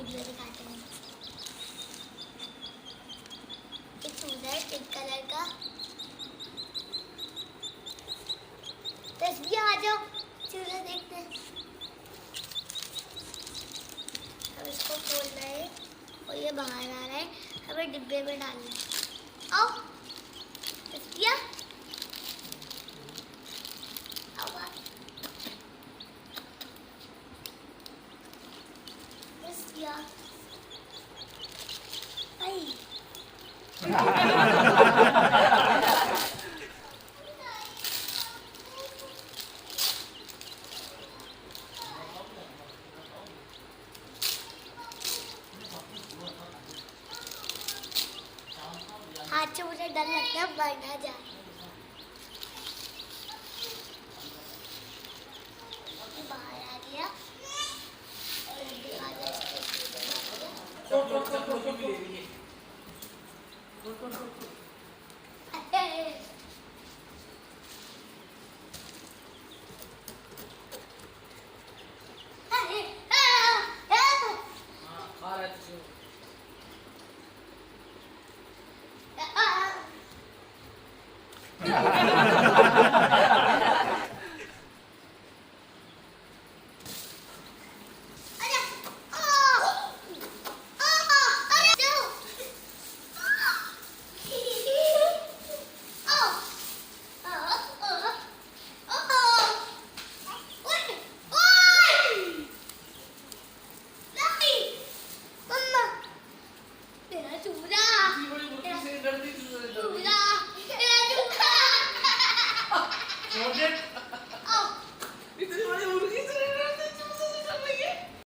Video दिखाते हैं। एक चूजा है पिंक कलर का। तस्वीर आ जाओ, चूजा देखते हैं। अब इसको खोलना है और ये बाहर आ रहा है, हमें डिब्बे में डालना है। आओ तस्वीर, आओ बाहर। तस्वीर आई। हाथ से मुझे डर लगता है मर ना जाए। बाहर आ गया और इतनी बड़ी मुर्गी से